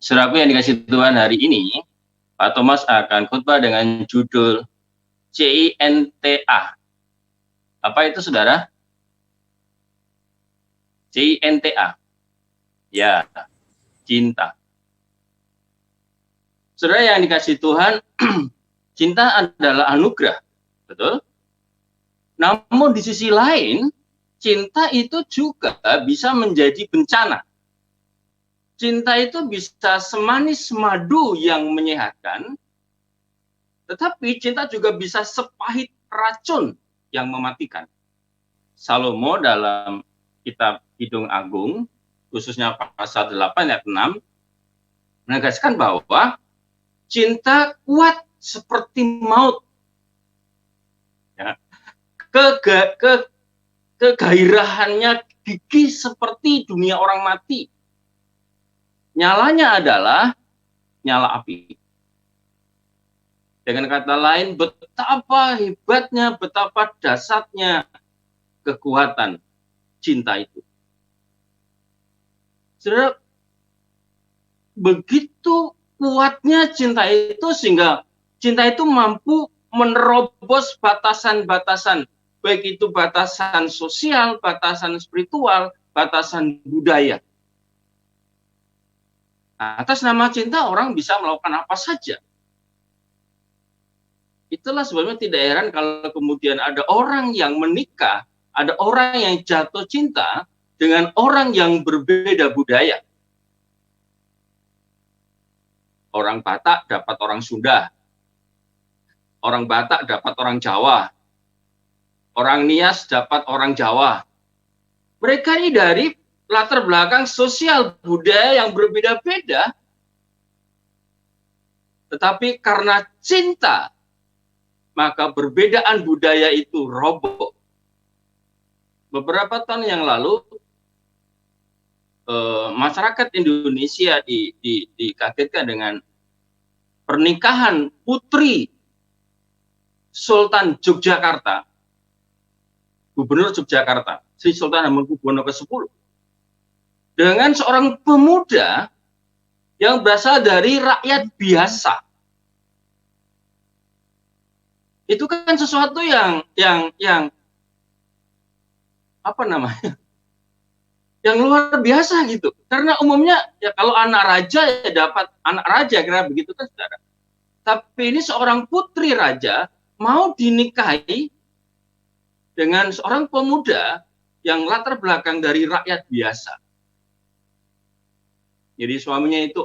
Saudaraku yang dikasih Tuhan, hari ini Pak Thomas akan khotbah dengan judul CINTA. Apa itu, saudara? CINTA. Ya, cinta. Saudara yang dikasih Tuhan, cinta adalah anugerah, betul? Namun di sisi lain, cinta itu juga bisa menjadi bencana. Cinta itu bisa semanis madu yang menyehatkan, tetapi cinta juga bisa sepahit racun yang mematikan. Salomo dalam kitab Kidung Agung, khususnya pasal 8 ayat 6, menegaskan bahwa cinta kuat seperti maut. Ya. Kegairahannya gigih seperti dunia orang mati. Nyalanya adalah nyala api. Dengan kata lain, betapa hebatnya, betapa dahsyatnya kekuatan cinta itu. Saudara, begitu kuatnya cinta itu sehingga cinta itu mampu menerobos batasan-batasan, baik itu batasan sosial, batasan spiritual, batasan budaya. Atas nama cinta orang bisa melakukan apa saja. Itulah sebabnya tidak heran kalau kemudian ada orang yang menikah, ada orang yang jatuh cinta dengan orang yang berbeda budaya. Orang Batak dapat orang Sunda, orang Batak dapat orang Jawa, orang Nias dapat orang Jawa. Mereka ini dari latar belakang sosial budaya yang berbeda-beda, tetapi karena cinta, maka perbedaan budaya itu roboh. Beberapa tahun yang lalu, masyarakat Indonesia dikagetkan dengan pernikahan putri Sultan Yogyakarta, Gubernur Yogyakarta, Sri Sultan Hamengkubuwono ke-10, dengan seorang pemuda yang berasal dari rakyat biasa. Itu kan sesuatu yang apa namanya? Yang luar biasa gitu. Karena umumnya ya kalau anak raja ya dapat anak raja, kira begitu kan, saudara. Tapi ini seorang putri raja mau dinikahi dengan seorang pemuda yang latar belakang dari rakyat biasa. Jadi suaminya itu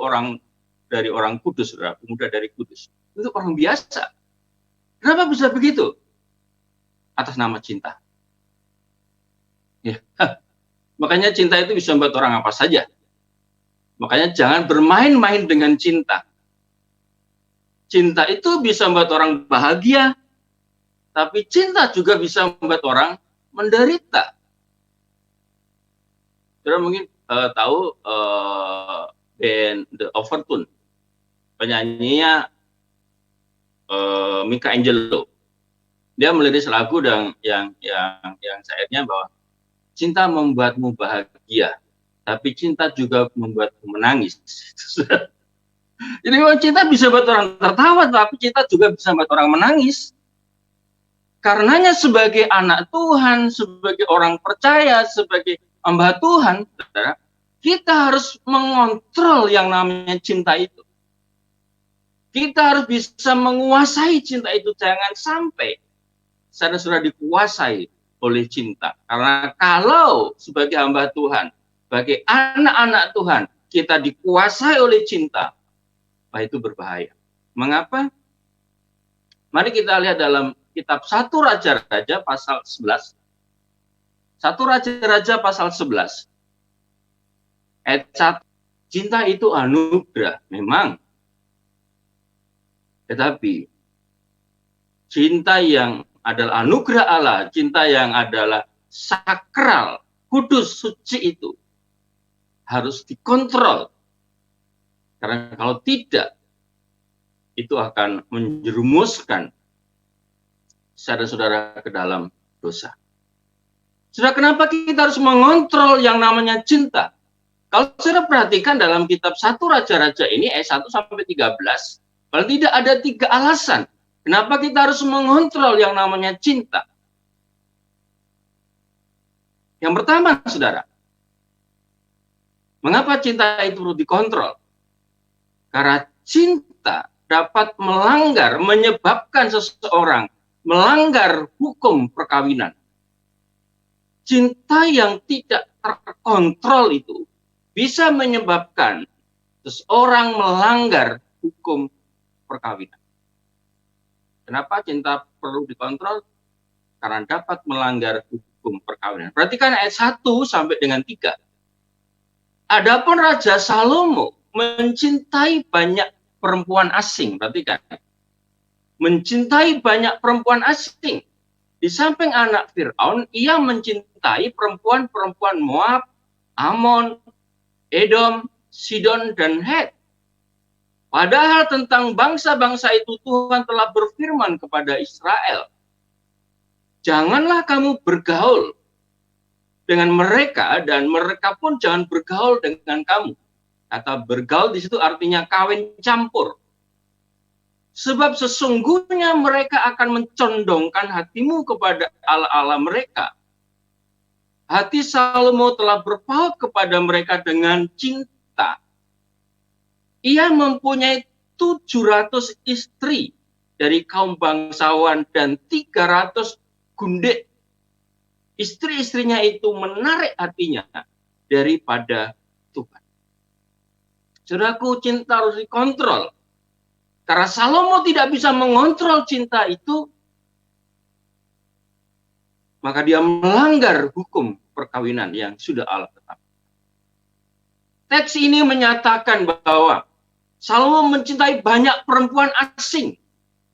dari orang Kudus, saudara, pemuda dari Kudus. Itu orang biasa. Kenapa bisa begitu? Atas nama cinta. Ya. Makanya cinta itu bisa membuat orang apa saja. Makanya jangan bermain-main dengan cinta. Cinta itu bisa membuat orang bahagia, tapi cinta juga bisa membuat orang menderita. Saudara mungkin tahu band The Overtune, penyanyinya Mika Angelo. Dia meliris lagu yang syairnya bahwa cinta membuatmu bahagia, tapi cinta juga membuatmu menangis. Jadi memang cinta bisa membuat orang tertawa, tapi cinta juga bisa membuat orang menangis. Karenanya sebagai anak Tuhan, sebagai orang percaya, sebagai hamba Tuhan, saudara, kita harus mengontrol yang namanya cinta itu. Kita harus bisa menguasai cinta itu. Jangan sampai saudara-saudara dikuasai oleh cinta. Karena kalau sebagai hamba Tuhan, sebagai anak-anak Tuhan, kita dikuasai oleh cinta, itu berbahaya. Mengapa? Mari kita lihat dalam kitab 1 Raja-Raja pasal 11. 1 Raja-Raja pasal 11. Ayat 1. Cinta itu anugerah, memang. Tetapi cinta yang adalah anugerah Allah, cinta yang adalah sakral, kudus, suci itu harus dikontrol. Karena kalau tidak, itu akan menjerumuskan saudara-saudara ke dalam dosa. Sudah kenapa kita harus mengontrol yang namanya cinta? Kalau saudara perhatikan dalam kitab 1 Raja-Raja ini ayat 1 sampai 13, kalau tidak ada 3 alasan kenapa kita harus mengontrol yang namanya cinta. Yang pertama, saudara, mengapa cinta itu perlu dikontrol? Karena cinta dapat melanggar, menyebabkan seseorang melanggar hukum perkawinan. Cinta yang tidak terkontrol itu bisa menyebabkan seseorang melanggar hukum perkawinan. Kenapa cinta perlu dikontrol? Karena dapat melanggar hukum perkawinan. Perhatikan ayat 1 sampai dengan 3. Adapun Raja Salomo mencintai banyak perempuan asing. Perhatikan. Mencintai banyak perempuan asing. Di samping anak Fir'aun, ia mencintai perempuan-perempuan Moab, Amon, Edom, Sidon, dan Het. Padahal tentang bangsa-bangsa itu Tuhan telah berfirman kepada Israel, janganlah kamu bergaul dengan mereka, dan mereka pun jangan bergaul dengan kamu. Kata bergaul di situ artinya kawin campur. Sebab sesungguhnya mereka akan mencondongkan hatimu kepada Allah-Allah mereka. Hati Salomo telah berpaut kepada mereka dengan cinta. Ia mempunyai 700 istri dari kaum bangsawan dan 300 gundek. Istri-istrinya itu menarik hatinya daripada Tuhan. Saudaraku, cinta harus dikontrol. Karena Salomo tidak bisa mengontrol cinta itu, maka dia melanggar hukum perkawinan yang sudah Allah tetapkan. Teks ini menyatakan bahwa Salomo mencintai banyak perempuan asing.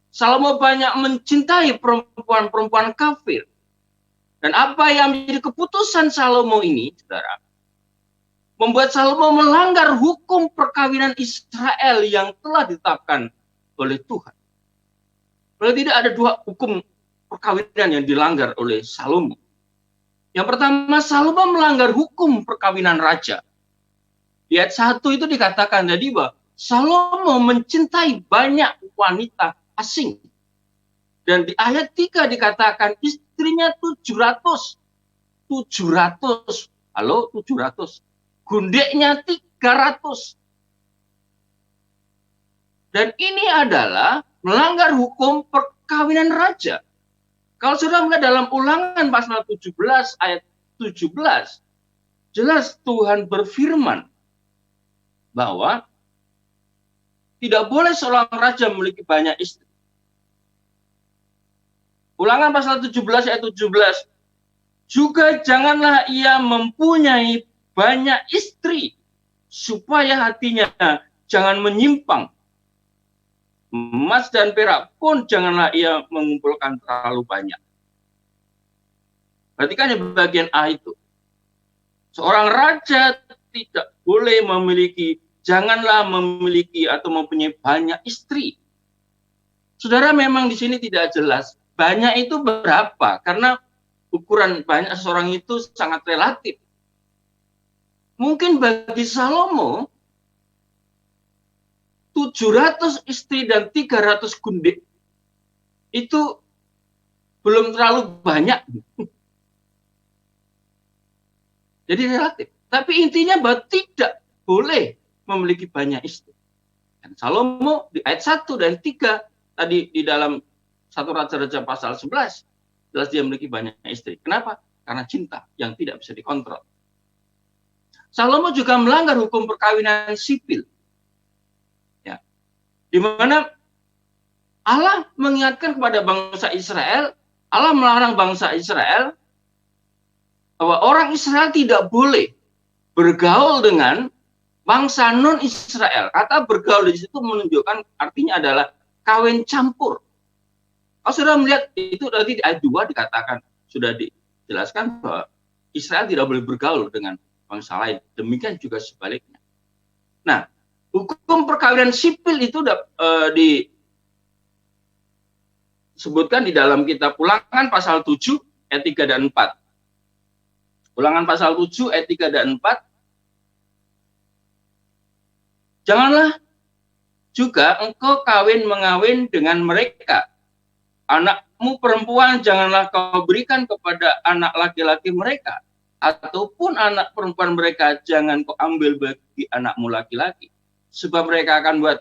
Salomo banyak mencintai perempuan-perempuan kafir. Dan apa yang menjadi keputusan Salomo ini, saudara, membuat Salomo melanggar hukum perkawinan Israel yang telah ditetapkan oleh Tuhan. Kalau tidak ada 2 hukum perkawinan yang dilanggar oleh Salomo. Yang pertama, Salomo melanggar hukum perkawinan raja. Di ayat 1 itu dikatakan tadi bahwa Salomo mencintai banyak wanita asing. Dan di ayat 3 dikatakan istrinya 700. 700. Halo, 700. Gundeknya 300. Dan ini adalah melanggar hukum perkawinan raja. Kalau sudah melihat dalam Ulangan pasal 17 ayat 17, jelas Tuhan berfirman bahwa tidak boleh seorang raja memiliki banyak istri. Ulangan pasal 17 ayat 17, juga janganlah ia mempunyai banyak istri, supaya hatinya jangan menyimpang. Emas dan perak pun janganlah ia mengumpulkan terlalu banyak. Perhatikan di bagian A itu. Seorang raja tidak boleh memiliki, janganlah memiliki atau mempunyai banyak istri. Saudara, memang di sini tidak jelas banyak itu berapa, karena ukuran banyak seseorang itu sangat relatif. Mungkin bagi Salomo 700 istri dan 300 gundek itu belum terlalu banyak. Jadi relatif. Tapi intinya bahwa tidak boleh memiliki banyak istri. Dan Salomo di ayat 1 dan 3 tadi di dalam 1 Raja-Raja pasal 11 jelas dia memiliki banyak istri. Kenapa? Karena cinta yang tidak bisa dikontrol. Salomo juga melanggar hukum perkawinan sipil. Di mana Allah mengingatkan kepada bangsa Israel, Allah melarang bangsa Israel bahwa orang Israel tidak boleh bergaul dengan bangsa non-Israel. Kata bergaul di situ menunjukkan artinya adalah kawin campur. Kalau sudah melihat itu nanti di ayat 2 dikatakan, sudah dijelaskan bahwa Israel tidak boleh bergaul dengan bangsa lain. Demikian juga sebaliknya. Nah, hukum perkawinan sipil itu disebutkan di dalam kitab Ulangan pasal 7 ayat 3 dan 4. Ulangan pasal 7 ayat 3 dan 4. Janganlah juga engkau mengawin dengan mereka. Anakmu perempuan janganlah kau berikan kepada anak laki-laki mereka, ataupun anak perempuan mereka jangan kau ambil bagi anakmu laki-laki, sebab mereka akan buat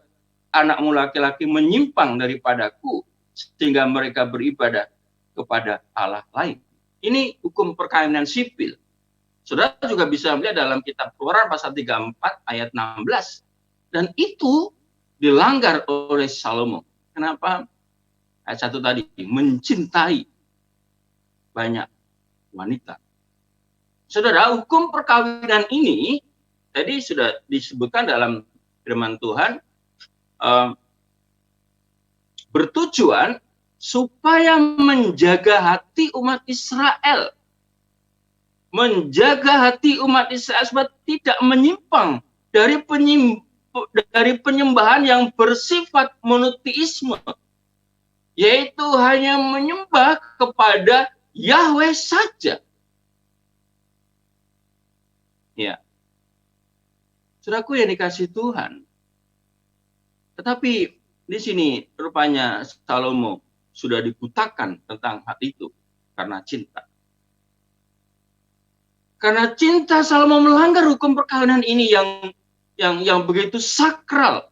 anakmu laki-laki menyimpang daripadaku, sehingga mereka beribadah kepada Allah lain. Ini hukum perkawinan sipil. Saudara juga bisa melihat dalam kitab Keluaran pasal 34 ayat 16. Dan itu dilanggar oleh Salomo. Kenapa? Ayat 1 tadi, mencintai banyak wanita. Saudara, hukum perkawinan ini tadi sudah disebutkan dalam firman Tuhan, bertujuan supaya menjaga hati umat Israel. Menjaga hati umat Israel supaya tidak menyimpang dari penyembahan yang bersifat monoteisme, yaitu hanya menyembah kepada Yahweh saja. Ya, saudaraku yang dikasih Tuhan. Tetapi di sini rupanya Salomo sudah dibutakan tentang hal itu karena cinta. Karena cinta Salomo melanggar hukum perkawinan ini yang begitu sakral.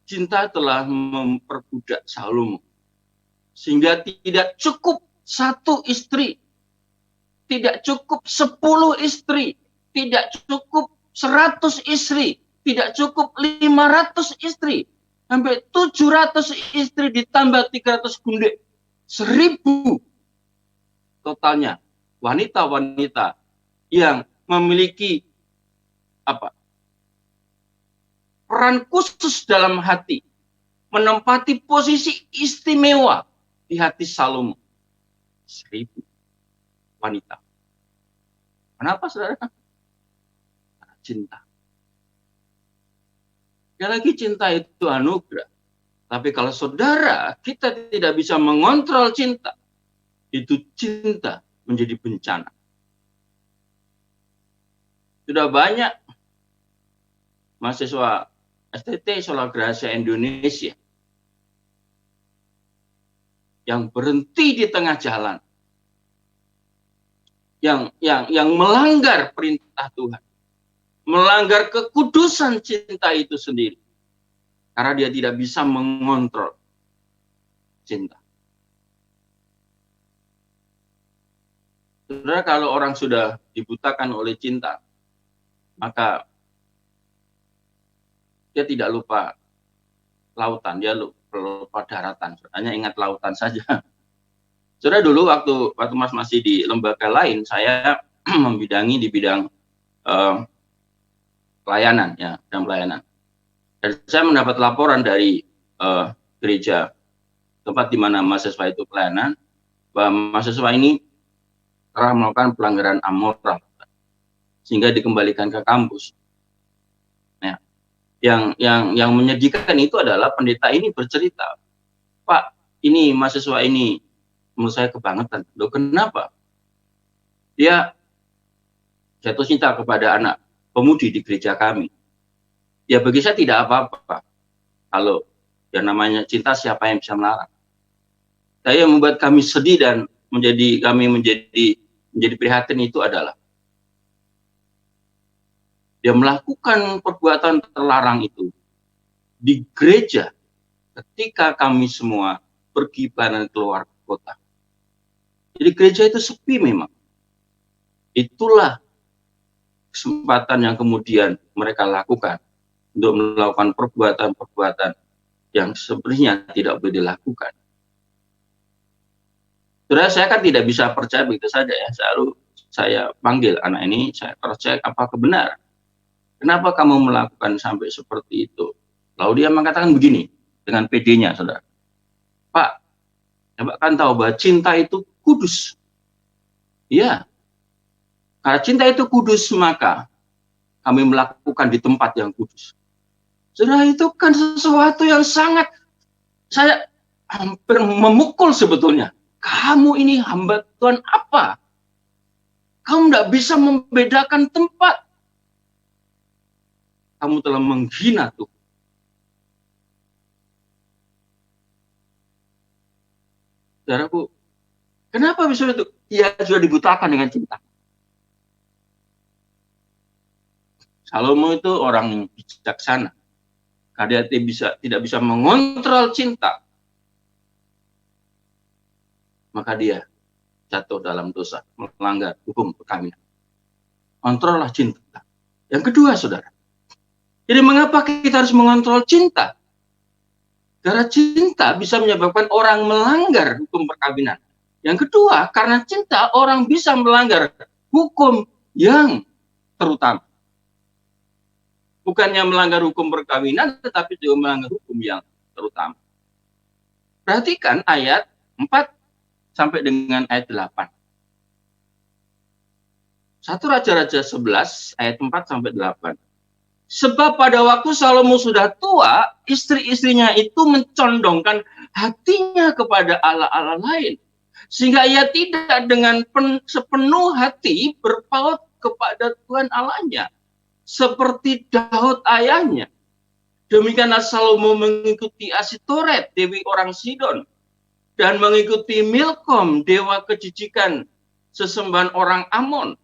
Cinta telah memperbudak Salomo. Sehingga tidak cukup 1 istri. Tidak cukup 10 istri. Tidak cukup 100 istri. Tidak cukup 500 istri. Sampai 700 istri ditambah 300 gundik. 1000 totalnya wanita-wanita yang memiliki peran khusus dalam hati, menempati posisi istimewa di hati Salomo. 1000 wanita. Kenapa, saudara? Karena cinta. Sekali lagi, cinta itu anugerah. Tapi kalau saudara kita tidak bisa mengontrol cinta, itu cinta menjadi bencana. Sudah banyak mahasiswa STT Sola Gracia Indonesia yang berhenti di tengah jalan, yang melanggar perintah Tuhan, melanggar kekudusan cinta itu sendiri, karena dia tidak bisa mengontrol cinta. Saudara, kalau orang sudah dibutakan oleh cinta, maka dia tidak lupa lautan, dia lupa daratan. Hanya ingat lautan saja. Saudara, dulu waktu Mas masih di lembaga lain, saya membidangi di bidang pelayanan, ya, dan pelayanan. Dan saya mendapat laporan dari gereja tempat di mana mahasiswa itu pelayanan, bahwa mahasiswa ini telah melakukan pelanggaran amoral sehingga dikembalikan ke kampus. Nah, yang menyedihkan itu adalah pendeta ini bercerita, Pak, ini mahasiswa ini menurut saya kebangetan. Loh, kenapa? Dia jatuh cinta kepada anak pemudi di gereja kami. Ya, bagi saya tidak apa-apa. Kalau yang namanya cinta, siapa yang bisa melarang? Tapi yang membuat kami sedih dan menjadi prihatin itu adalah dia melakukan perbuatan terlarang itu di gereja ketika kami semua pergi pelayanan keluar kota. Jadi gereja itu sepi memang. Itulah kesempatan yang kemudian mereka lakukan untuk melakukan perbuatan-perbuatan yang sebenarnya tidak boleh dilakukan. Saudara, saya kan tidak bisa percaya begitu saja ya. Selalu saya panggil anak ini, saya cross-check apakah benar. Kenapa kamu melakukan sampai seperti itu? Lalu dia mengatakan begini, dengan PD-nya, saudara. Pak, coba kan tahu bahwa cinta itu kudus. Iya. Karena cinta itu kudus, maka kami melakukan di tempat yang kudus. Saudara, itu kan sesuatu yang sangat, saya hampir memukul sebetulnya. Kamu ini hamba Tuhan apa? Kamu tidak bisa membedakan tempat. kamu telah menghina Tuhan. Saudaraku, kenapa bisa itu? Ia sudah dibutakan dengan cinta. Salomo itu orang yang bijaksana. Karena dia tidak bisa mengontrol cinta, maka dia jatuh dalam dosa, melanggar hukum perkawinan. Kontrollah cinta. Yang kedua, saudara. Jadi mengapa kita harus mengontrol cinta? Karena cinta bisa menyebabkan orang melanggar hukum perkawinan. Yang kedua, karena cinta orang bisa melanggar hukum yang terutama. Bukannya melanggar hukum perkawinan, tetapi juga melanggar hukum yang terutama. Perhatikan ayat 4 sampai dengan ayat 8. 1 Raja-Raja 11 ayat 4 sampai 8. Sebab pada waktu Salomo sudah tua, istri-istrinya itu mencondongkan hatinya kepada allah-allah lain. Sehingga ia tidak dengan sepenuh hati berpaut kepada Tuhan Allahnya. Seperti Daud ayahnya. Demikianlah Salomo mengikuti Asitoret, dewi orang Sidon. Dan mengikuti Milkom, dewa kejijikan sesembahan orang Amon.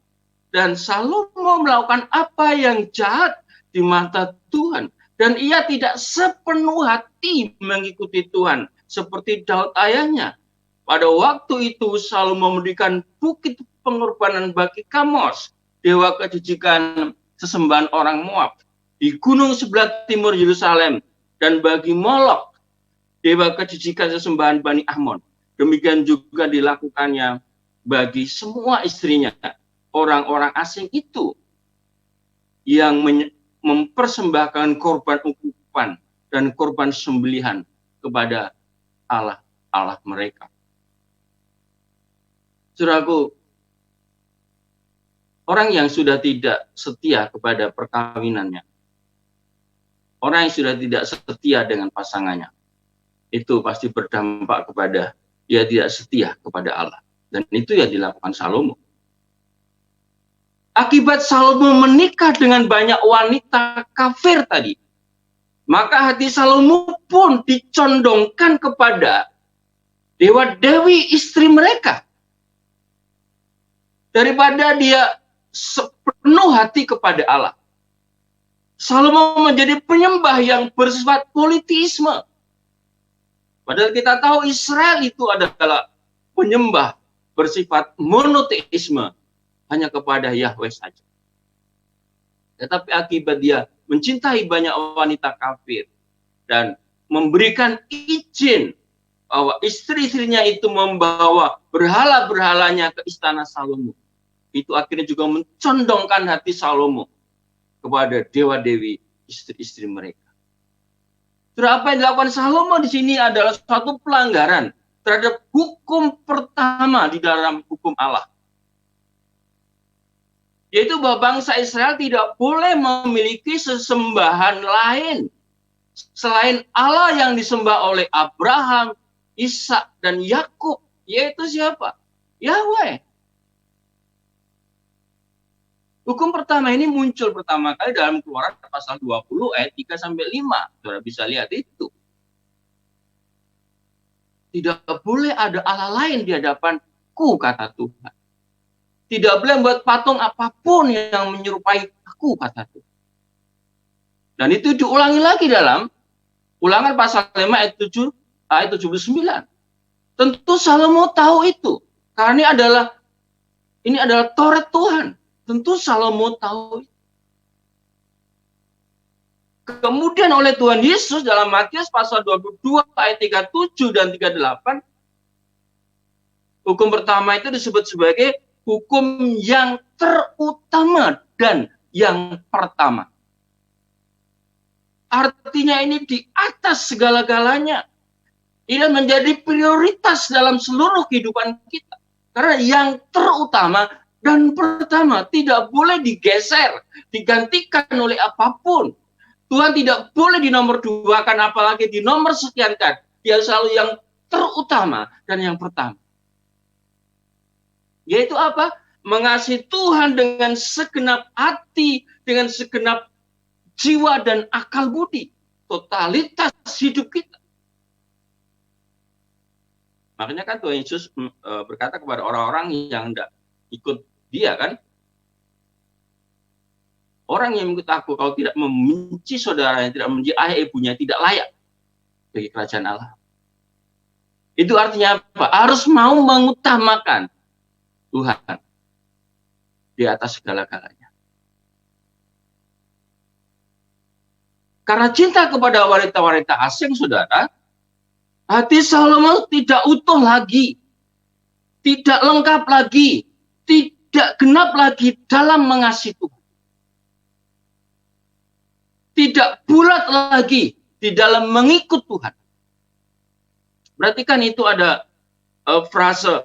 Dan Salomo melakukan apa yang jahat di mata Tuhan. Dan ia tidak sepenuh hati mengikuti Tuhan. Seperti Daud ayahnya. Pada waktu itu Salomo mendirikan bukit pengorbanan bagi Kamos, dewa kejijikan sesembahan orang Moab, di gunung sebelah timur Yerusalem, dan bagi Molok, dewa kejijikan sesembahan Bani Ammon. Demikian juga dilakukannya bagi semua istrinya, orang-orang asing itu yang mempersembahkan korban ukupan dan korban sembelihan kepada Allah mereka. Saudaraku, orang yang sudah tidak setia kepada perkawinannya, orang yang sudah tidak setia dengan pasangannya, itu pasti berdampak kepada dia tidak setia kepada Allah. Dan itu yang dilakukan Salomo. Akibat Salomo menikah dengan banyak wanita kafir tadi, maka hati Salomo pun dicondongkan kepada dewa-dewi istri mereka. Daripada dia sepenuh hati kepada Allah. Salomo menjadi penyembah yang bersifat politisme. Padahal kita tahu Israel itu adalah penyembah bersifat monoteisme, hanya kepada Yahweh saja. Tetapi akibat dia mencintai banyak wanita kafir dan memberikan izin bahwa istri-istrinya itu membawa berhala-berhalanya ke istana Salomo, itu akhirnya juga mencondongkan hati Salomo kepada dewa-dewi istri-istri mereka. Terus apa yang dilakukan Salomo di sini adalah suatu pelanggaran terhadap hukum pertama di dalam hukum Allah. Yaitu bahwa bangsa Israel tidak boleh memiliki sesembahan lain selain Allah yang disembah oleh Abraham, Ishak, dan Yakub. Yaitu siapa? Yahweh. Hukum pertama ini muncul pertama kali dalam Keluaran pasal 20 ayat 3 sampai 5. Saudara bisa lihat itu. Tidak boleh ada Allah lain di hadapanku, kata Tuhan. Tidak boleh membuat patung apapun yang menyerupai aku, kata Tuhan. Dan itu diulangi lagi dalam Ulangan pasal 5 ayat 7 ayat 79. Tentu Salomo tahu itu. Karena ini adalah Taurat Tuhan. Tentu Salomo tahu. Kemudian oleh Tuhan Yesus dalam Matius pasal 22 ayat 37 dan 38, hukum pertama itu disebut sebagai hukum yang terutama dan yang pertama. Artinya ini di atas segala-galanya. Ini menjadi prioritas dalam seluruh kehidupan kita. Karena yang terutama dan pertama tidak boleh digeser, digantikan oleh apapun. Tuhan tidak boleh dinomorduakan, apalagi dinomor sekiankan. Dia selalu yang terutama dan yang pertama. Yaitu apa? Mengasihi Tuhan dengan segenap hati, dengan segenap jiwa dan akal budi, totalitas hidup kita. Makanya kan Tuhan Yesus berkata kepada orang-orang yang tidak ikut dia kan, orang yang mengikut aku kalau tidak membenci saudaranya, tidak membenci ayah ibunya, tidak layak bagi kerajaan Allah. Itu artinya apa? Harus mau mengutamakan Tuhan di atas segala-galanya. Karena cinta kepada wanita-wanita asing, saudara, hati Salomo tidak utuh lagi, tidak lengkap lagi, tidak genap lagi dalam mengasihi Tuhan. Tidak bulat lagi di dalam mengikut Tuhan. Berarti kan itu ada frase,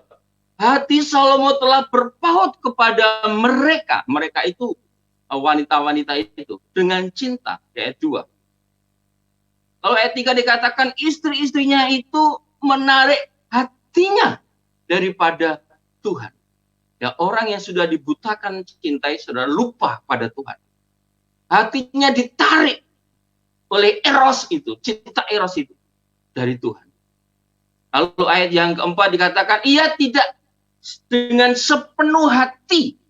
hati Salomo telah berpaut kepada mereka. Mereka itu wanita-wanita itu dengan cinta, ayat 2. Lalu ayat 3 dikatakan istri-istrinya itu menarik hatinya daripada Tuhan. Ya, orang yang sudah dibutakan cintai sudah lupa pada Tuhan. Hatinya ditarik oleh eros itu, cinta eros itu dari Tuhan. Lalu ayat yang keempat dikatakan ia tidak dengan sepenuh hati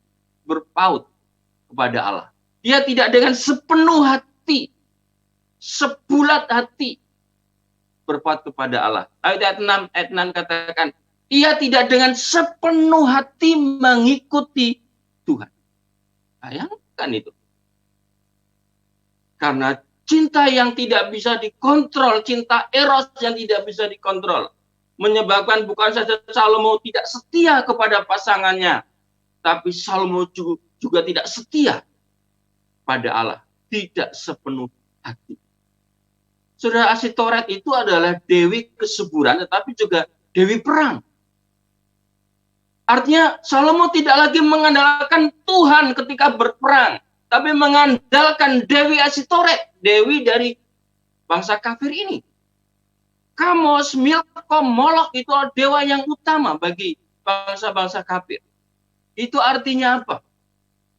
berpaut kepada Allah. Dia tidak dengan sepenuh hati, sebulat hati berpaut kepada Allah. Ayat 6 katakan, ia tidak dengan sepenuh hati mengikuti Tuhan. Bayangkan itu. Karena cinta yang tidak bisa dikontrol, cinta eros yang tidak bisa dikontrol, menyebabkan bukan saja Salomo tidak setia kepada pasangannya, tapi Salomo juga tidak setia pada Allah, tidak sepenuh hati. Saudara, Asitoret itu adalah dewi kesuburan, tetapi juga dewi perang. Artinya Salomo tidak lagi mengandalkan Tuhan ketika berperang, tapi mengandalkan Dewi Asitoret, dewi dari bangsa kafir ini. Kamos, Milkom, Molok itu adalah dewa yang utama bagi bangsa-bangsa kafir. Itu artinya apa?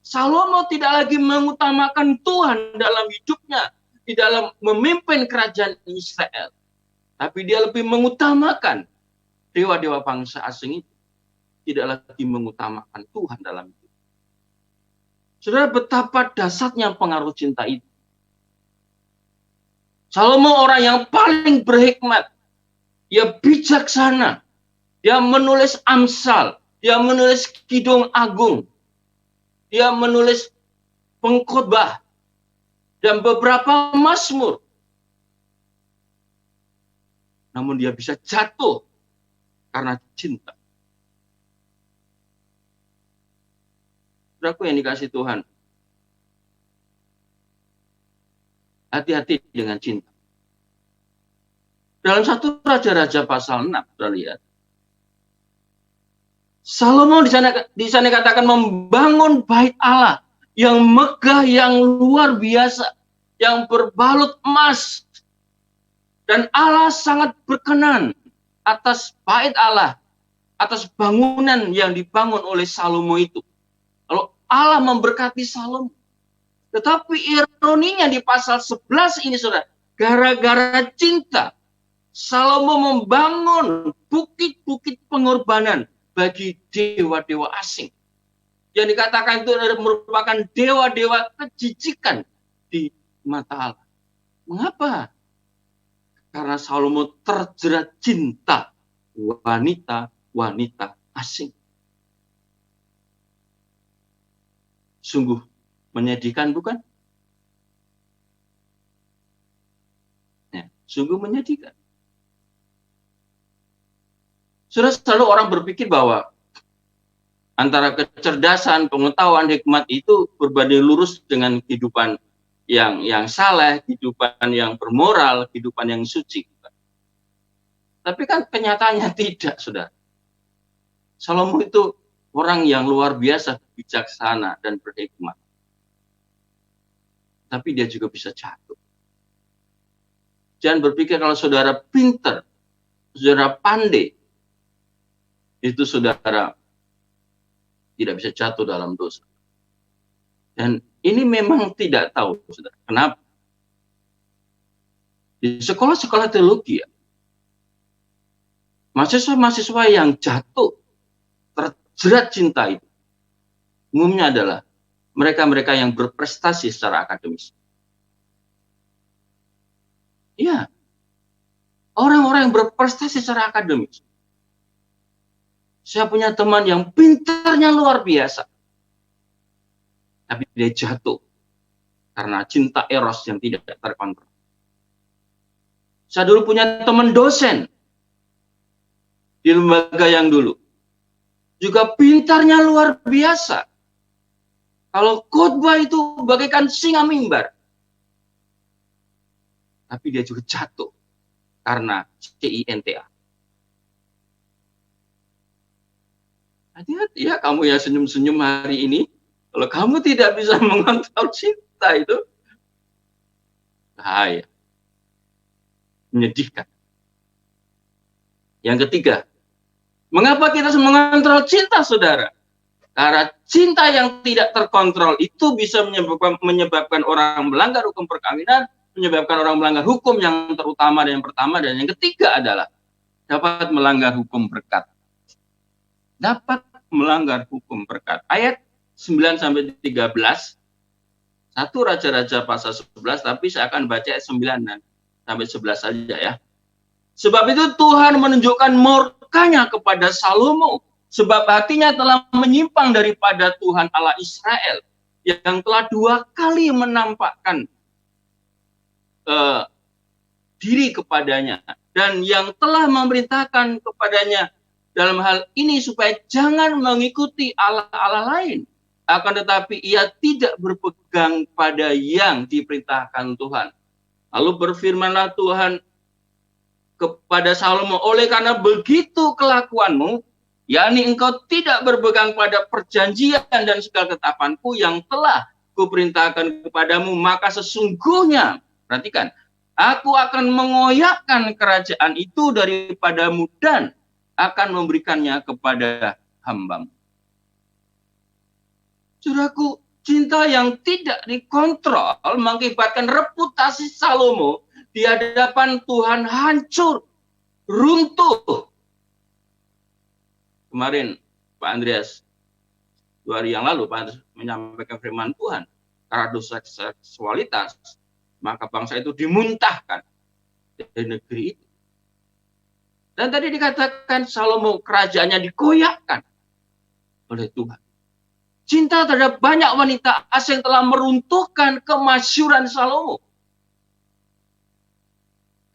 Salomo tidak lagi mengutamakan Tuhan dalam hidupnya, di dalam memimpin kerajaan Israel. Tapi dia lebih mengutamakan dewa-dewa bangsa asing itu. Tidak lagi mengutamakan Tuhan dalam hidup. Saudara, betapa dahsyatnya pengaruh cinta itu. Salomo orang yang paling berhikmat. Dia bijaksana. Dia menulis Amsal. Dia menulis Kidung Agung. Dia menulis Pengkhotbah. Dan beberapa Mazmur. Namun dia bisa jatuh karena cinta. Saudaraku yang dikasih Tuhan, hati-hati dengan cinta. Dalam 1 Raja-Raja pasal 6, kita lihat. Salomo di sana katakan membangun bait Allah yang megah, yang luar biasa, yang berbalut emas. Dan Allah sangat berkenan atas bait Allah, atas bangunan yang dibangun oleh Salomo itu. Lalu Allah memberkati Salomo. Tetapi ironinya di pasal 11 ini, saudara, gara-gara cinta, Salomo membangun bukit-bukit pengorbanan bagi dewa-dewa asing. Yang dikatakan itu merupakan dewa-dewa kejijikan di mata Allah. Mengapa? Karena Salomo terjerat cinta wanita-wanita asing. Sungguh menyedihkan, bukan? Ya, sungguh menyedihkan. Sudah selalu orang berpikir bahwa antara kecerdasan, pengetahuan, hikmat itu berbanding lurus dengan kehidupan yang saleh, kehidupan yang bermoral, kehidupan yang suci. Tapi kan kenyataannya tidak, saudara. Salomo itu orang yang luar biasa bijaksana dan berhikmat. Tapi dia juga bisa jatuh. Jangan berpikir kalau saudara pintar, saudara pandai, itu saudara tidak bisa jatuh dalam dosa. Dan ini memang tidak tahu, saudara, kenapa. Di sekolah-sekolah teologi, ya, mahasiswa-mahasiswa yang jatuh, terjerat cinta itu, umumnya adalah mereka-mereka yang berprestasi secara akademis. Iya, orang-orang yang berprestasi secara akademis. Saya punya teman yang pintarnya luar biasa, tapi dia jatuh karena cinta eros yang tidak terkontrol. Saya dulu punya teman dosen di lembaga yang dulu, juga pintarnya luar biasa. Kalau khotbah itu bagaikan singa mimbar. Tapi dia juga jatuh karena CINTA. Hati-hati ya kamu ya senyum-senyum hari ini. Kalau kamu tidak bisa mengontrol cinta itu, bahaya. Menyedihkan. Yang ketiga, mengapa kita harus mengontrol cinta, saudara? Karena cinta yang tidak terkontrol itu bisa menyebabkan orang melanggar hukum perkawinan, menyebabkan orang melanggar hukum yang terutama dan yang pertama, dan yang ketiga adalah dapat melanggar hukum berkat. Dapat melanggar hukum berkat. Ayat 9-13, 1 Raja-Raja pasal 11, tapi saya akan baca ayat 9 dan sampai 11 saja ya. Sebab itu Tuhan menunjukkan murkanya kepada Salomo, sebab hatinya telah menyimpang daripada Tuhan Allah Israel, yang telah 2 kali menampakkan diri kepadanya, dan yang telah memerintahkan kepadanya dalam hal ini supaya jangan mengikuti Allah-Allah lain, akan tetapi ia tidak berpegang pada yang diperintahkan Tuhan. Lalu berfirmanlah Tuhan kepada Salomo, oleh karena begitu kelakuanmu, yakni engkau tidak berpegang pada perjanjian dan segala ketetapanku yang telah kuperintahkan kepadamu, maka sesungguhnya, perhatikan, aku akan mengoyakkan kerajaan itu daripadamu dan akan memberikannya kepada hambamu. Saudaraku, cinta yang tidak dikontrol mengakibatkan reputasi Salomo di hadapan Tuhan hancur, runtuh. Kemarin Pak Andreas, 2 hari yang lalu, Pak Andreas menyampaikan firman Tuhan, karena dosa seksualitas, maka bangsa itu dimuntahkan dari negeri itu. Dan tadi dikatakan Salomo kerajaannya dikoyakkan oleh Tuhan. Cinta terhadap banyak wanita asing telah meruntuhkan kemasyhuran Salomo.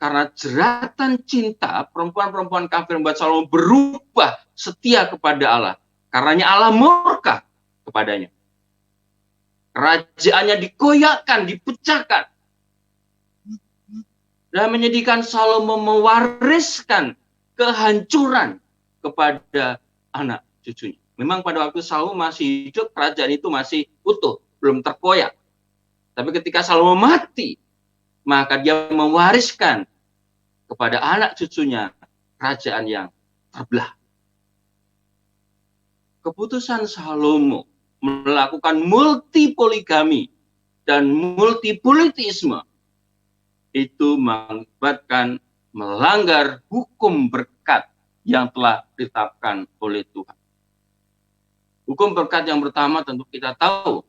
Karena jeratan cinta, perempuan-perempuan kafir membuat Salomo berubah setia kepada Allah. Karenanya Allah murka kepadanya. Kerajaannya dikoyakkan, dipecahkan. Dan menyedihkan, Salomo mewariskan kehancuran kepada anak cucunya. Memang pada waktu Salomo masih hidup, kerajaan itu masih utuh, belum terkoyak. Tapi ketika Salomo mati, maka dia mewariskan kepada anak cucunya kerajaan yang terbelah. Keputusan Salomo melakukan multipoligami dan multipolitisme itu mengakibatkan melanggar hukum berkat yang telah ditetapkan oleh Tuhan. Hukum berkat yang pertama tentu kita tahu,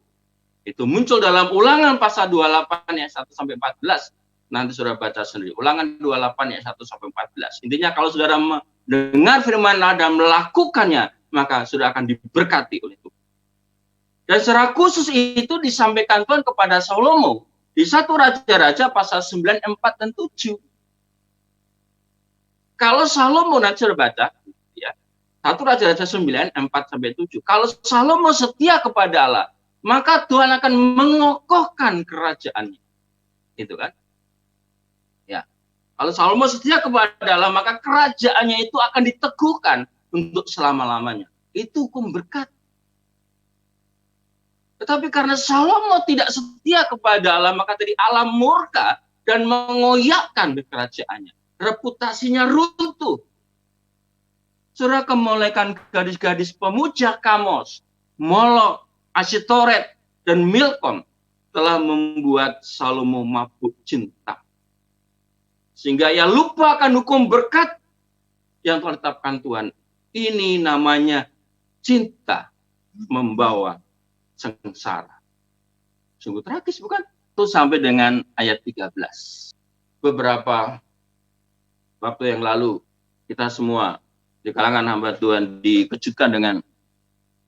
itu muncul dalam Ulangan pasal 28 ayat 1-14. Nanti saudara baca sendiri. Ulangan 28 ayat 1-14. Intinya kalau saudara mendengar firman Allah dan melakukannya, maka saudara akan diberkati oleh Tuhan. Dan secara khusus itu disampaikan Tuhan kepada Salomo di 1 Raja-Raja pasal 9, 4, dan 7. Kalau Salomo, nanti saudara baca, ya, 1 Raja-Raja 9, 4-7. Kalau Salomo setia kepada Allah, maka Tuhan akan mengokohkan kerajaannya. Itu kan? Ya. Kalau Salomo setia kepada Allah, maka kerajaannya itu akan diteguhkan untuk selama-lamanya. Itu hukum berkat. Tetapi karena Salomo tidak setia kepada Allah, maka tadi Allah murka dan mengoyakkan kerajaannya. Reputasinya runtuh. Saudara, kemolekan gadis-gadis pemuja Kamos, Molok, Asytoret, dan Milcom telah membuat Salomo mabuk cinta. Sehingga ia lupa akan hukum berkat yang telah ditetapkan Tuhan. Ini namanya cinta membawa sengsara. Sungguh tragis, bukan? Itu sampai dengan ayat 13. Beberapa waktu yang lalu, kita semua di kalangan hamba Tuhan dikejutkan dengan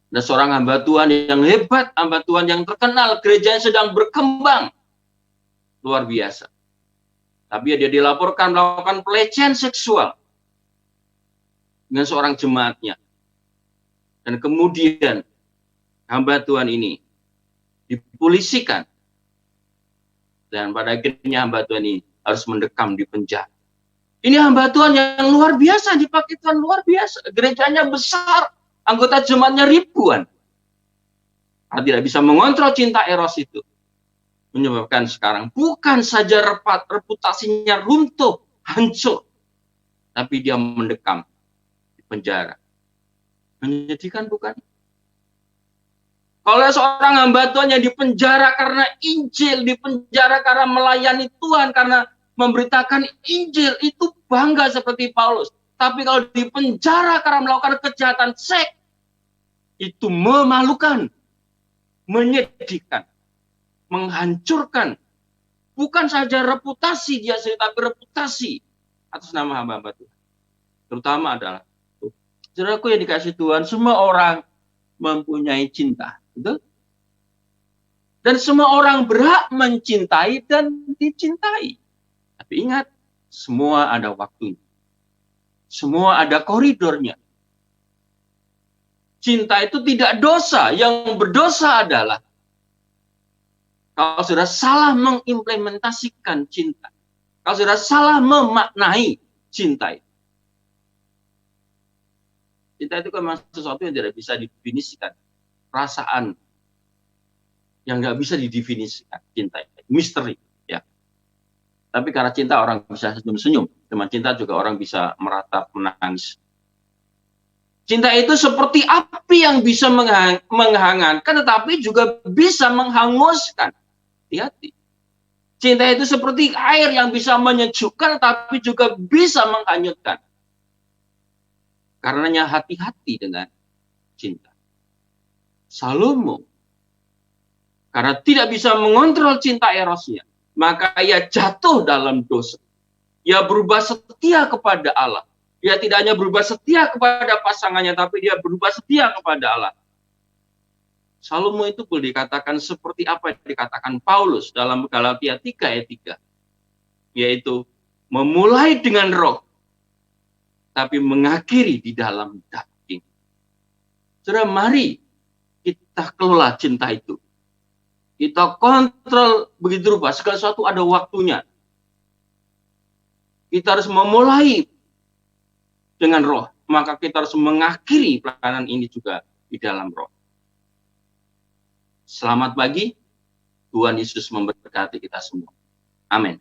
ada seorang hamba Tuhan yang hebat, hamba Tuhan yang terkenal, gerejanya sedang berkembang. Luar biasa. Tapi dia dilaporkan melakukan pelecehan seksual dengan seorang jemaatnya. Dan kemudian hamba Tuhan ini dipolisikan. Dan pada akhirnya hamba Tuhan ini harus mendekam di penjara. Ini hamba Tuhan yang luar biasa, dipakai Tuhan luar biasa. Gerejanya besar, anggota jemaatnya ribuan. Nah, tidak bisa mengontrol cinta eros itu. Menyebabkan sekarang bukan saja reputasinya runtuh, hancur. Tapi dia mendekam di penjara. Menyedihkan, bukan? Kalau seorang hamba Tuhan yang dipenjara karena Injil, dipenjara karena melayani Tuhan, karena memberitakan Injil, itu bangga seperti Paulus. Tapi kalau dipenjara karena melakukan kejahatan seks, itu memalukan, menyedihkan, menghancurkan. Bukan saja reputasi dia, tapi reputasi atas nama hamba Tuhan. Terutama adalah, saudaraku yang dikasih Tuhan, semua orang mempunyai cinta. Betul? Dan semua orang berhak mencintai dan dicintai. Tapi ingat, semua ada waktunya. Semua ada koridornya. Cinta itu tidak dosa. Yang berdosa adalah kalau sudah salah mengimplementasikan cinta. Kalau sudah salah memaknai cinta itu. Cinta itu kan memang sesuatu yang tidak bisa didefinisikan. Perasaan yang nggak bisa didefinisikan. Cinta itu misteri. Ya. Tapi karena cinta orang bisa senyum-senyum. Dengan cinta juga orang bisa meratap, menangis. Cinta itu seperti api yang bisa menghangatkan, tetapi juga bisa menghanguskan. Hati-hati. Cinta itu seperti air yang bisa menyejukkan, tapi juga bisa menghanyutkan. Karenanya hati-hati dengan cinta. Salomo, karena tidak bisa mengontrol cinta erosnya, maka ia jatuh dalam dosa. Ia berubah setia kepada Allah. Dia tidak hanya berubah setia kepada pasangannya, tapi dia berubah setia kepada Allah. Salomo itu boleh dikatakan seperti apa yang dikatakan Paulus dalam Galatia 3 ayat 3. Yaitu memulai dengan roh, tapi mengakhiri di dalam daging. Saudara, mari kita kelola cinta itu. Kita kontrol begitu rupa, segala sesuatu ada waktunya. Kita harus memulai dengan roh, maka kita harus mengakhiri pelayanan ini juga di dalam roh. Selamat pagi, Tuhan Yesus memberkati kita semua. Amin.